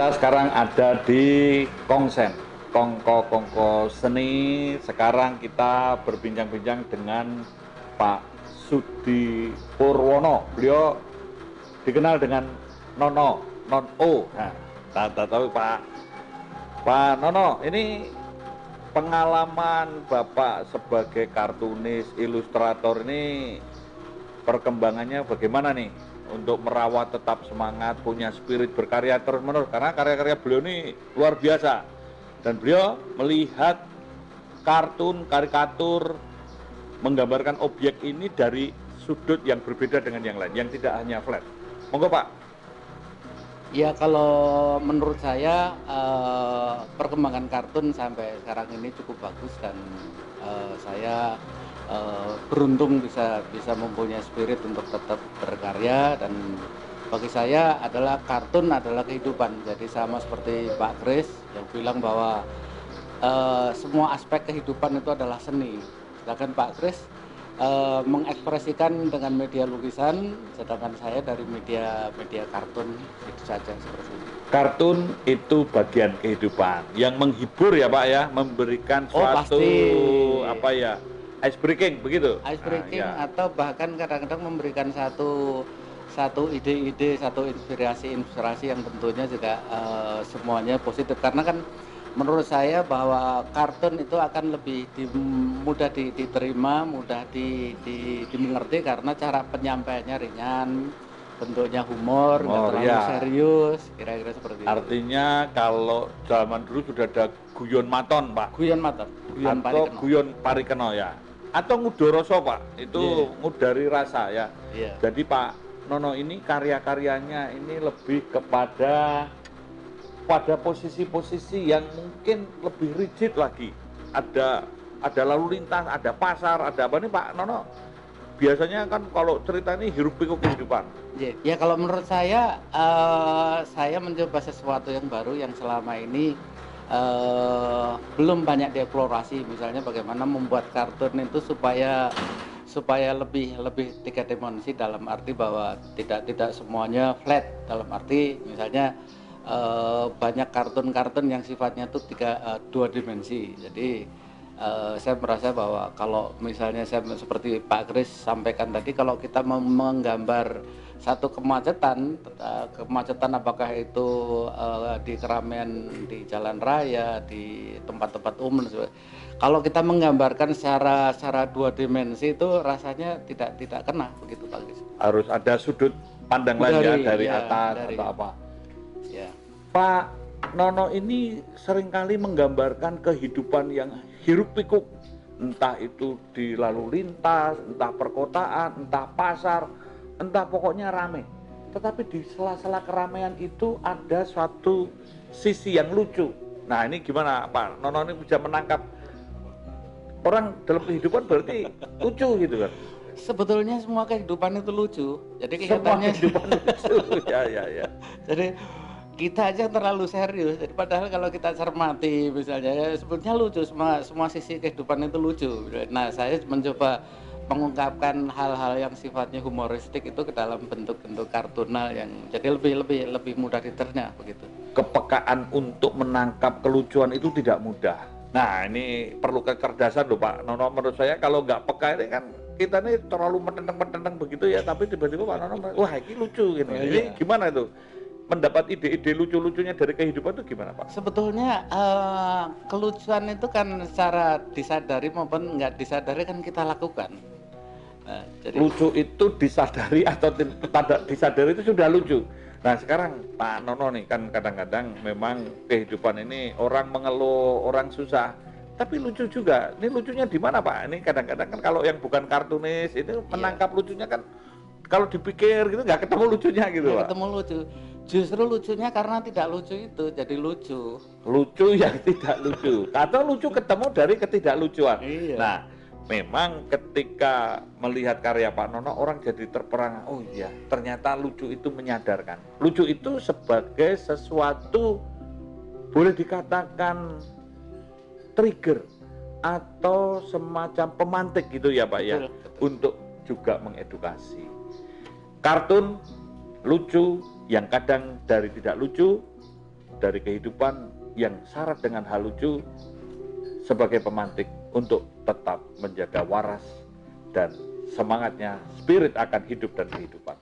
Kita sekarang ada di Kongsen, Kongko Seni. Sekarang kita berbincang-bincang dengan Pak Sudi Purwono. Beliau dikenal dengan Nono, Non O. Nah, tak tahu Pak Nono, ini pengalaman Bapak sebagai kartunis, ilustrator ini perkembangannya bagaimana nih? Untuk merawat tetap semangat, punya spirit berkarya terus-menerus, karena karya-karya beliau ini luar biasa, dan beliau melihat kartun, karikatur, menggambarkan objek ini dari sudut yang berbeda dengan yang lain, yang tidak hanya flat. Monggo Pak. Ya, kalau menurut saya perkembangan kartun sampai sekarang ini cukup bagus, dan saya beruntung bisa mempunyai spirit untuk tetap berkarya. Dan bagi saya adalah kartun adalah kehidupan. Jadi sama seperti Pak Kris yang bilang bahwa semua aspek kehidupan itu adalah seni. Sedangkan Pak Kris mengekspresikan dengan media lukisan, sedangkan saya dari media kartun. Itu saja seperti itu. Kartun itu bagian kehidupan yang menghibur ya Pak ya, memberikan suatu apa ya, ice breaking begitu. Ice breaking atau bahkan kadang-kadang memberikan satu ide-ide, satu inspirasi yang tentunya juga semuanya positif, karena kan menurut saya bahwa kartun itu akan lebih mudah diterima, mudah dimengerti karena cara penyampaiannya ringan, bentuknya humor, nggak terlalu serius, kira-kira seperti itu. Artinya kalau zaman dulu sudah ada guyon maton Pak. Guyon maton, guyon parikeno ya. Atau ngudoroso Pak, itu ngudari rasa ya. Jadi Pak Nono ini karya-karyanya ini lebih kepada posisi-posisi yang mungkin lebih rigid lagi. Ada lalu lintas, ada pasar, ada apa nih Pak Nono? Biasanya kan kalau cerita ini hirup pikuk kehidupan. Ya kalau menurut saya mencoba sesuatu yang baru yang selama ini belum banyak dieksplorasi. Misalnya bagaimana membuat kartun itu supaya lebih 3 dimensi, dalam arti bahwa tidak semuanya flat, dalam arti misalnya banyak kartun-kartun yang sifatnya itu 2 dimensi. Jadi saya merasa bahwa kalau misalnya saya seperti Pak Kris sampaikan tadi, kalau kita menggambar satu kemacetan apakah itu di keramaian di jalan raya, di tempat-tempat umum, kalau kita menggambarkan secara 2 dimensi itu rasanya tidak kena begitu Pak Kris. Harus ada sudut pandang lain dari atas atau apa. Ya. Pak Nono ini seringkali menggambarkan kehidupan yang hiruk pikuk, entah itu di lalu lintas, entah perkotaan, entah pasar, entah pokoknya rame. Tetapi di sela-sela keramaian itu ada suatu sisi yang lucu. Nah ini gimana Pak Nono ini bisa menangkap orang dalam kehidupan, berarti lucu gitu kan? Sebetulnya semua kehidupan itu lucu. Jadi kelihatannya semua kehidupan lucu. Ya. Jadi kita aja terlalu serius. Jadi padahal kalau kita cermati misalnya, ya sebetulnya lucu, semua sisi kehidupan itu lucu. Nah, saya mencoba mengungkapkan hal-hal yang sifatnya humoristik itu ke dalam bentuk-bentuk kartunal yang jadi lebih mudah dicerna begitu. Kepekaan untuk menangkap kelucuan itu tidak mudah. Nah, ini perlu kecerdasan loh Pak Nono. Menurut saya kalau nggak peka ini kan kita nih terlalu menentang begitu ya, tapi tiba-tiba Pak Nono, wah ini lucu gini. Ini gimana itu? Mendapat ide-ide lucu-lucunya dari kehidupan itu gimana Pak? Sebetulnya kelucuan itu kan secara disadari maupun nggak disadari kan kita lakukan. Nah, jadi lucu itu disadari atau tidak disadari itu sudah lucu. Nah sekarang Pak Nono nih kan kadang-kadang memang kehidupan ini orang mengeluh, orang susah, tapi lucu juga. Ini lucunya di mana Pak? Ini kadang-kadang kan kalau yang bukan kartunis itu menangkap lucunya kan kalau dipikir gitu nggak ketemu lucunya gitu Pak. Ketemu lucu. Justru lucunya karena tidak lucu itu jadi lucu. Lucu yang tidak lucu. Atau lucu ketemu dari ketidaklucuan. Nah, memang ketika melihat karya Pak Nono orang jadi terperangah. Oh iya, ternyata lucu itu menyadarkan. Lucu itu sebagai sesuatu boleh dikatakan trigger atau semacam pemantik gitu ya Pak ya, untuk juga mengedukasi. Kartun lucu yang kadang dari tidak lucu dari kehidupan yang syarat dengan hal lucu sebagai pemantik untuk tetap menjaga waras dan semangatnya spirit akan hidup dan kehidupan.